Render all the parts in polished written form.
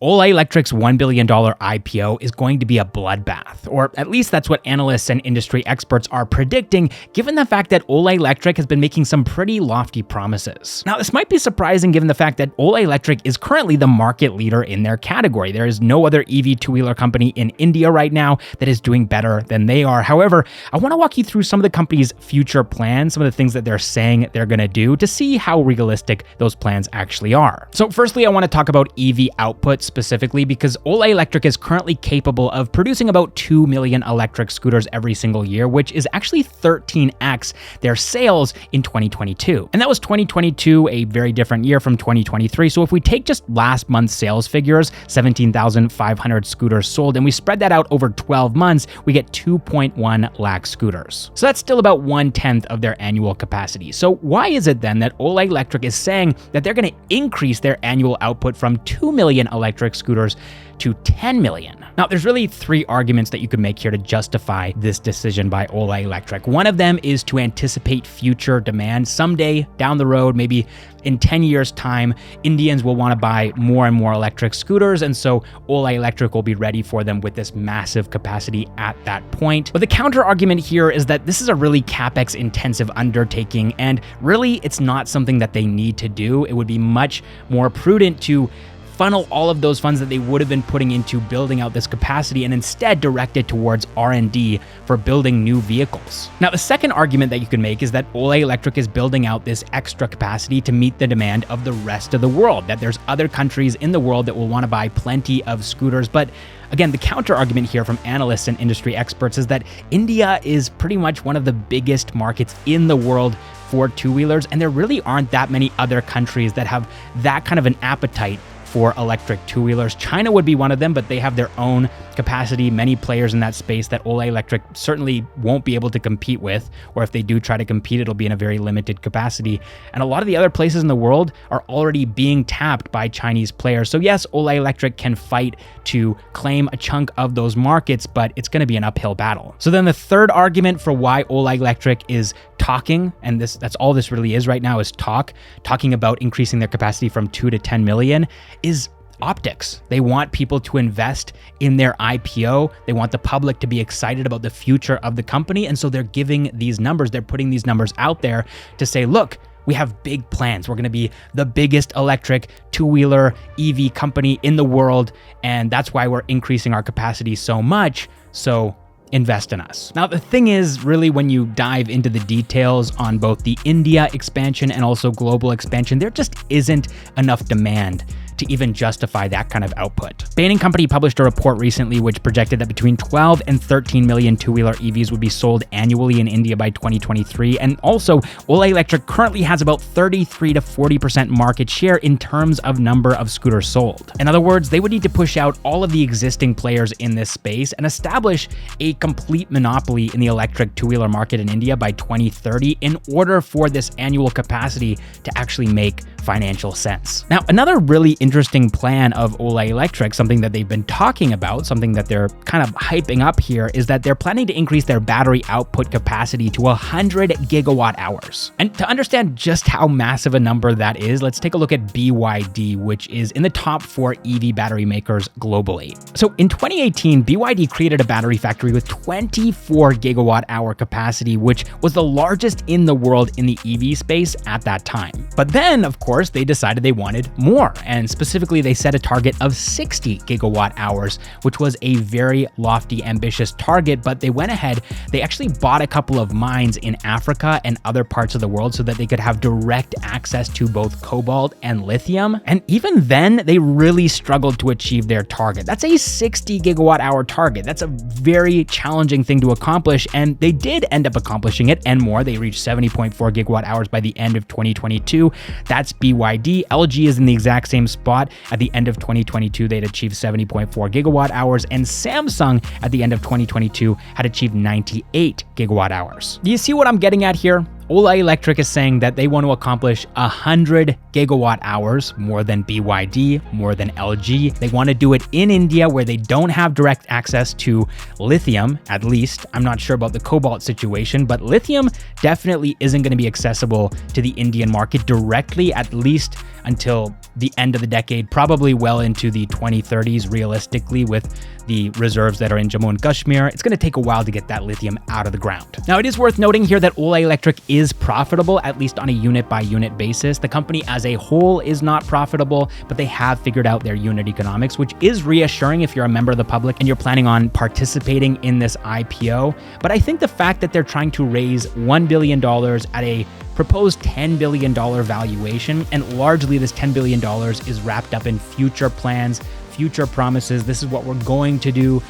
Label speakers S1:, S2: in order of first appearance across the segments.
S1: Ola Electric's $1 billion IPO is going to be a bloodbath, or at least that's what analysts and industry experts are predicting, given the fact that Ola Electric has been making some pretty lofty promises. Now, this might be surprising given the fact that Ola Electric is currently the market leader in their category. There is no other EV two-wheeler company in India right now that is doing better than they are. However, I want to walk you through some of the company's future plans, some of the things that they're saying they're going to do to see how realistic those plans actually are. So firstly, I want to talk about EV output specifically because Ola Electric is currently capable of producing about 2 million electric scooters every single year, which is actually 13x their sales in 2022. And that was 2022, a very different year from 2023. So if we take just last month's sales figures, 17,500 scooters sold, and we spread that out over 12 months, we get 2.1 lakh scooters. So that's still about 1/10 of their annual capacity. So why is it then that Ola Electric is saying that they're going to increase their annual output from 2 million electric scooters to 10 million? Now, there's really three arguments that you could make here to justify this decision by Ola Electric. One of them is to anticipate future demand. Someday down the road, maybe in 10 years' time, Indians will want to buy more and more electric scooters, and so Ola Electric will be ready for them with this massive capacity at that point. But the counter argument here is that this is a really capex intensive undertaking, and really it's not something that they need to do. It would be much more prudent to funnel all of those funds that they would have been putting into building out this capacity and instead direct it towards R&D for building new vehicles. Now, the second argument that you can make is that Ola Electric is building out this extra capacity to meet the demand of the rest of the world, that there's other countries in the world that will want to buy plenty of scooters. But again, the counter argument here from analysts and industry experts is that India is pretty much one of the biggest markets in the world for two-wheelers, and there really aren't that many other countries that have that kind of an appetite for electric two-wheelers. China would be one of them, but they have their own capacity, many players in that space that Ola Electric certainly won't be able to compete with, or if they do try to compete, it'll be in a very limited capacity. And a lot of the other places in the world are already being tapped by Chinese players. So yes, Ola Electric can fight to claim a chunk of those markets, but it's going to be an uphill battle. So then the third argument for why Ola Electric is talking, and that's all this really is right now, is talking about increasing their capacity from 2 to 10 million, is optics. They want people to invest in their IPO. They want the public to be excited about the future of the company. And so they're giving these numbers, they're putting these numbers out there to say, look, we have big plans. We're going to be the biggest electric two-wheeler EV company in the world. And that's why we're increasing our capacity so much. So invest in us. Now, the thing is, really, when you dive into the details on both the India expansion and also global expansion, there just isn't enough demand to even justify that kind of output. Bain & Company published a report recently which projected that between 12 and 13 million two-wheeler EVs would be sold annually in India by 2023. And also, Ola Electric currently has about 33 to 40% market share in terms of number of scooters sold. In other words, they would need to push out all of the existing players in this space and establish a complete monopoly in the electric two-wheeler market in India by 2030 in order for this annual capacity to actually make financial sense. Now, another really interesting plan of Ola Electric, something that they've been talking about, something that they're kind of hyping up here, is that they're planning to increase their battery output capacity to 100 gigawatt hours. And to understand just how massive a number that is, let's take a look at BYD, which is in the top 4 EV battery makers globally. So in 2018, BYD created a battery factory with 24 gigawatt hour capacity, which was the largest in the world in the EV space at that time. But then, of course, they decided they wanted more, and specifically they set a target of 60 gigawatt hours, which was a very lofty, ambitious target. But they went ahead, they actually bought a couple of mines in Africa and other parts of the world so that they could have direct access to both cobalt and lithium. And even then, they really struggled to achieve their target. That's a 60 gigawatt hour target. That's a very challenging thing to accomplish, and they did end up accomplishing it and more. They reached 70.4 gigawatt hours by the end of 2022. That's BYD. LG is in the exact same spot. At the end of 2022, they'd achieved 70.4 gigawatt hours, and Samsung at the end of 2022 had achieved 98 gigawatt hours. Do you see what I'm getting at here? Ola Electric is saying that they want to accomplish 100 gigawatt hours, more than BYD, more than LG. They want to do it in India where they don't have direct access to lithium, at least. I'm not sure about the cobalt situation, but lithium definitely isn't going to be accessible to the Indian market directly, at least until the end of the decade, probably well into the 2030s realistically with the reserves that are in Jammu and Kashmir. It's going to take a while to get that lithium out of the ground. Now, it is worth noting here that Ola Electric is profitable, at least on a unit by unit basis. The company as a whole is not profitable, but they have figured out their unit economics, which is reassuring if you're a member of the public and you're planning on participating in this IPO. But I think the fact that they're trying to raise $1 billion at a proposed $10 billion valuation, and largely this $10 billion is wrapped up in future plans, future promises. This is what we're going to do,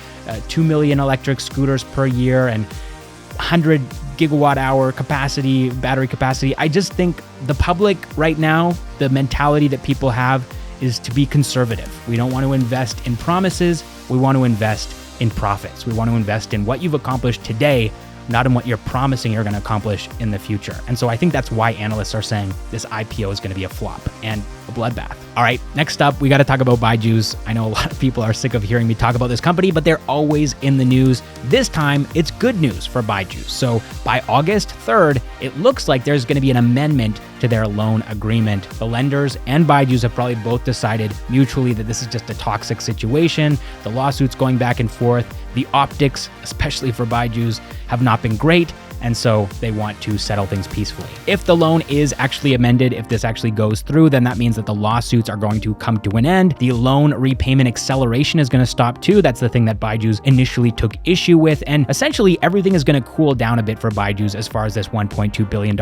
S1: 2 million electric scooters per year and 100 gigawatt hour capacity, battery capacity. I just think the public right now, the mentality that people have is to be conservative. We don't want to invest in promises. We want to invest in profits. We want to invest in what you've accomplished today, not in what you're promising you're going to accomplish in the future. And so I think that's why analysts are saying this IPO is going to be a flop and a bloodbath. All right, next up, we got to talk about BYJU'S. I know a lot of people are sick of hearing me talk about this company, but they're always in the news. This time, it's good news for BYJU'S. So by August 3rd, it looks like there's going to be an amendment to their loan agreement. The lenders and BYJU'S have probably both decided mutually that this is just a toxic situation. The lawsuits going back and forth, the optics, especially for BYJU'S, have not been great. And so they want to settle things peacefully. If the loan is actually amended, if this actually goes through, then that means that the lawsuits are going to come to an end. The loan repayment acceleration is going to stop too. That's the thing that BYJU'S initially took issue with. And essentially everything is going to cool down a bit for BYJU'S as far as this $1.2 billion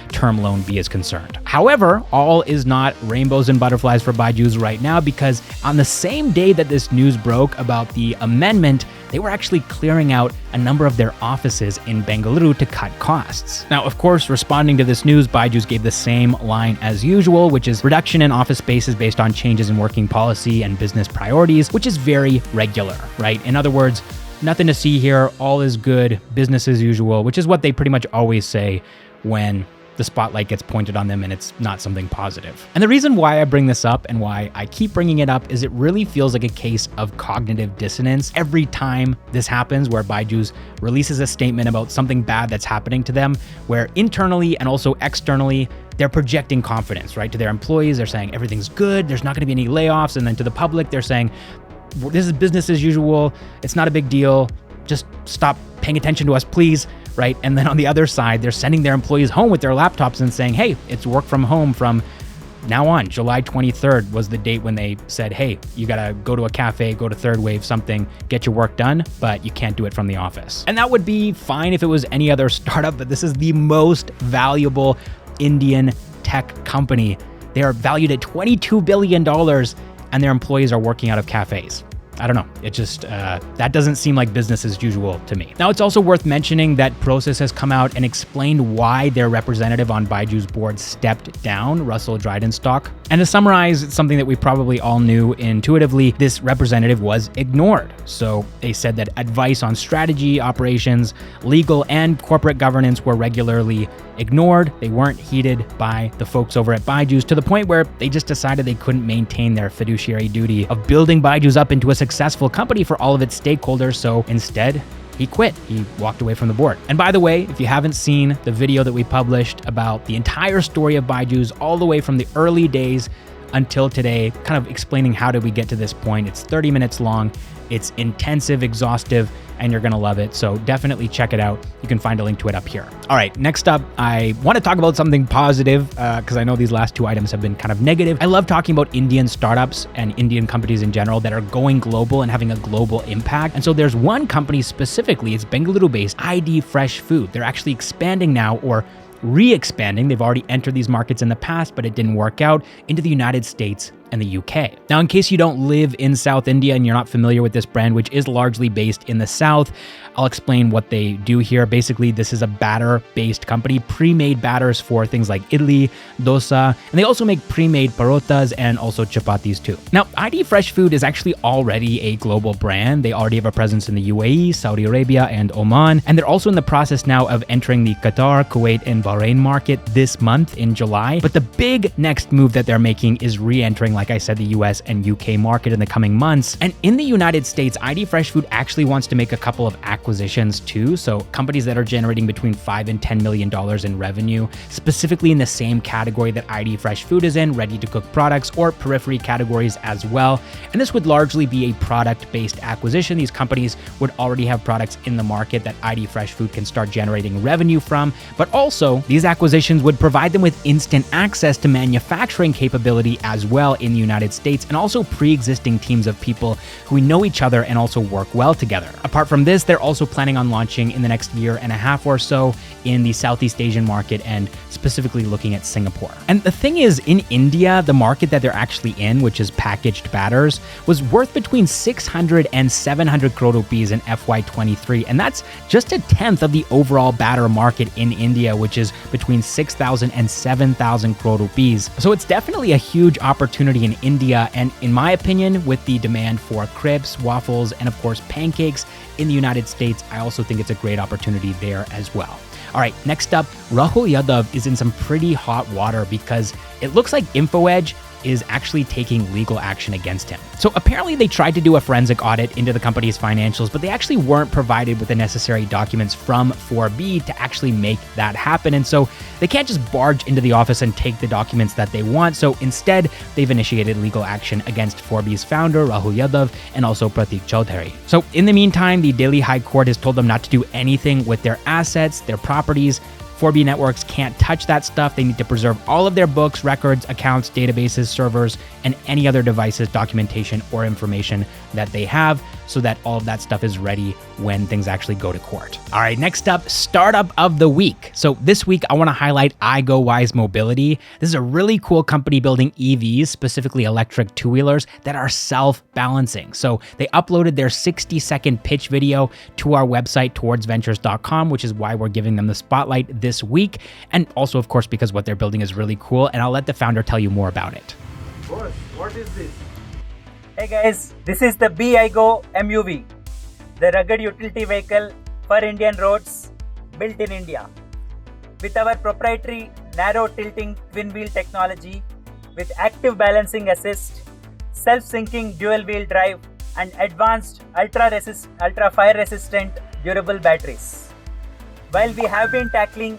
S1: term loan B is concerned. However, all is not rainbows and butterflies for BYJU'S right now, because on the same day that this news broke about the amendment, they were actually clearing out a number of their offices in Bengaluru to cut costs. Now, of course, responding to this news, BYJU'S gave the same line as usual, which is reduction in office spaces based on changes in working policy and business priorities, which is very regular, right? In other words, nothing to see here, all is good, business as usual, which is what they pretty much always say when the spotlight gets pointed on them and it's not something positive. And the reason why I bring this up and why I keep bringing it up is it really feels like a case of cognitive dissonance every time this happens, where BYJU'S releases a statement about something bad that's happening to them, where internally and also externally, they're projecting confidence, right? To their employees, they're saying everything's good, there's not gonna be any layoffs. And then to the public, they're saying, this is business as usual, it's not a big deal, just stop paying attention to us, please. Right? And then on the other side, they're sending their employees home with their laptops and saying, hey, it's work from home from now on. July 23rd was the date when they said, hey, you gotta go to a cafe, go to Third Wave, something, get your work done, but you can't do it from the office. And that would be fine if it was any other startup, but this is the most valuable Indian tech company. They are valued at $22 billion and their employees are working out of cafes. I don't know. It just, that doesn't seem like business as usual to me. Now, it's also worth mentioning that Prosus has come out and explained why their representative on BYJU'S board stepped down, Russell Drydenstock. And to summarize, it's something that we probably all knew intuitively, this representative was ignored. So they said that advice on strategy, operations, legal, and corporate governance were regularly ignored. They weren't heeded by the folks over at BYJU'S, to the point where they just decided they couldn't maintain their fiduciary duty of building BYJU'S up into a successful company for all of its stakeholders. So instead, he quit. He walked away from the board. And by the way, if you haven't seen the video that we published about the entire story of BYJU'S all the way from the early days until today, kind of explaining how did we get to this point, it's 30 minutes long. It's intensive, exhaustive, and you're gonna love it. So definitely check it out. You can find a link to it up here. All right, next up, I wanna talk about something positive because I know these last two items have been kind of negative. I love talking about Indian startups and Indian companies in general that are going global and having a global impact. And so there's one company specifically, it's Bengaluru-based ID Fresh Food. They're actually expanding now, or re-expanding. They've already entered these markets in the past, but it didn't work out, into the United States and the UK. Now, in case you don't live in South India and you're not familiar with this brand, which is largely based in the South, I'll explain what they do here. Basically, this is a batter-based company, pre-made batters for things like idli, dosa, and they also make pre-made parotas and also chapatis too. Now, ID Fresh Food is actually already a global brand. They already have a presence in the UAE, Saudi Arabia, and Oman, and they're also in the process now of entering the Qatar, Kuwait, and Bahrain market this month in July. But the big next move that they're making is re-entering, like I said, the US and UK market in the coming months. And in the United States, ID Fresh Food actually wants to make a couple of acquisitions too. So companies that are generating between $5 and $10 million in revenue, specifically in the same category that ID Fresh Food is in, ready-to-cook products or periphery categories as well. And this would largely be a product-based acquisition. These companies would already have products in the market that ID Fresh Food can start generating revenue from, but also these acquisitions would provide them with instant access to manufacturing capability as well in the United States, and also pre-existing teams of people who know each other and also work well together. Apart from this, they're also planning on launching in the next year and a half or so in the Southeast Asian market and specifically looking at Singapore. And the thing is, in India, the market that they're actually in, which is packaged batters, was worth between 600 and 700 crore rupees in FY23, and that's just a tenth of the overall batter market in India, which is between 6,000 and 7,000 crore rupees. So it's definitely a huge opportunity in India, and in my opinion, with the demand for crepes, waffles, and of course pancakes in the United States, I also think it's a great opportunity there as well. All right, next up, Rahul Yadav is in some pretty hot water because it looks like InfoEdge is actually taking legal action against him. So apparently they tried to do a forensic audit into the company's financials, but they actually weren't provided with the necessary documents from 4B to actually make that happen. And so they can't just barge into the office and take the documents that they want. So instead, they've initiated legal action against 4B's founder, Rahul Yadav, and also Pratik Chaudhary. So in the meantime, the Delhi High Court has told them not to do anything with their assets, their properties. 4B Networks can't touch that stuff. They need to preserve all of their books, records, accounts, databases, servers, and any other devices, documentation, or information that they have so that all of that stuff is ready when things actually go to court. All right, next up, Startup of the Week. So this week, I want to highlight iGoWise Mobility. This is a really cool company building EVs, specifically electric two-wheelers, that are self-balancing. So they uploaded their 60-second pitch video to our website, towardsventures.com, which is why we're giving them the spotlight this week. And also, of course, because what they're building is really cool. And I'll let the founder tell you more about it.
S2: Boss, what is this? Hey guys, this is the BYD MUV, the rugged utility vehicle for Indian roads built in India. With our proprietary narrow tilting twin wheel technology with active balancing assist, self-syncing dual wheel drive and advanced ultra fire resistant durable batteries. While we have been tackling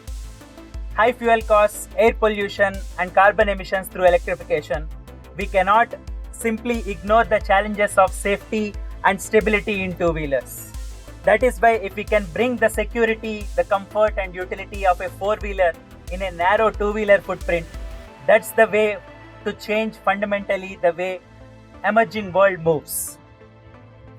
S2: high fuel costs, air pollution and carbon emissions through electrification, we cannot simply ignore the challenges of safety and stability in two-wheelers. That is why if we can bring the security, the comfort and utility of a four-wheeler in a narrow two-wheeler footprint, that's the way to change fundamentally the way emerging world moves.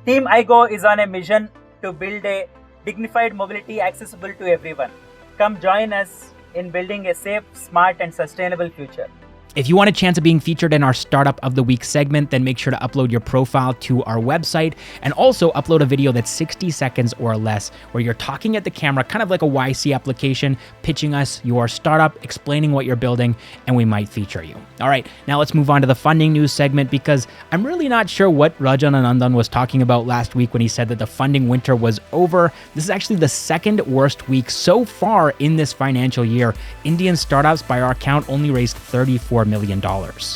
S2: Team iGo is on a mission to build a dignified mobility accessible to everyone. Come join us in building a safe, smart and sustainable future.
S1: If you want a chance of being featured in our Startup of the Week segment, then make sure to upload your profile to our website and also upload a video that's 60 seconds or less where you're talking at the camera, kind of like a YC application, pitching us your startup, explaining what you're building, and we might feature you. All right, now let's move on to the funding news segment because I'm really not sure what Rajan Anandan was talking about last week when he said that the funding winter was over. This is actually the second worst week so far in this financial year. Indian startups, by our count, only raised $34 million.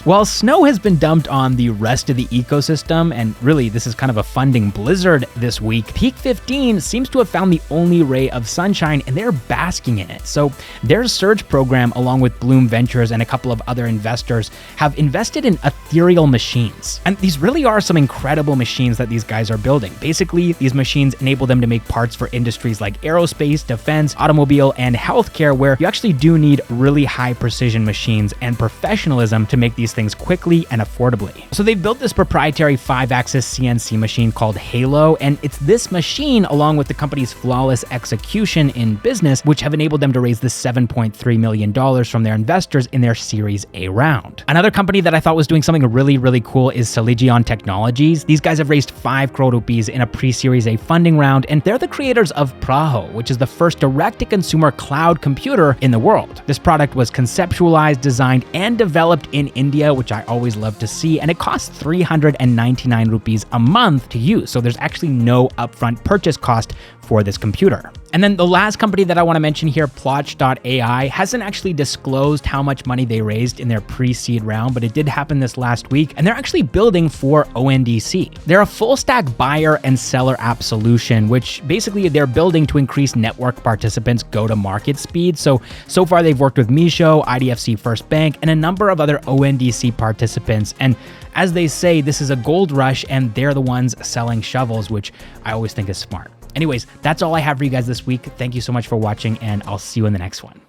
S1: While snow has been dumped on the rest of the ecosystem, and really this is kind of a funding blizzard this week, Peak 15 seems to have found the only ray of sunshine and they're basking in it. So their surge program, along with Bloom Ventures and a couple of other investors, have invested in ethereal machines. And these really are some incredible machines that these guys are building. Basically, these machines enable them to make parts for industries like aerospace, defense, automobile, and healthcare, where you actually do need really high precision machines and professional professionalism to make these things quickly and affordably. So they've built this proprietary 5-axis CNC machine called Halo, and it's this machine, along with the company's flawless execution in business, which have enabled them to raise the $7.3 million from their investors in their Series A round. Another company that I thought was doing something really cool is Saligion Technologies. These guys have raised 5 crore rupees in a pre-Series A funding round, and they're the creators of Praho, which is the first direct-to-consumer cloud computer in the world. This product was conceptualized, designed, and developed in India, which I always love to see, and it costs 399 rupees a month to use, so there's actually no upfront purchase cost for this computer. And then the last company that I want to mention here, Plotch.ai, hasn't actually disclosed how much money they raised in their pre-seed round, but it did happen this last week, and they're actually building for ONDC. They're a full-stack buyer and seller app solution, which basically they're building to increase network participants' go-to-market speed. So far they've worked with Misho, IDFC First Bank, and a number of other ONDC participants. And as they say, this is a gold rush, and they're the ones selling shovels, which I always think is smart. Anyways, that's all I have for you guys this week. Thank you so much for watching, and I'll see you in the next one.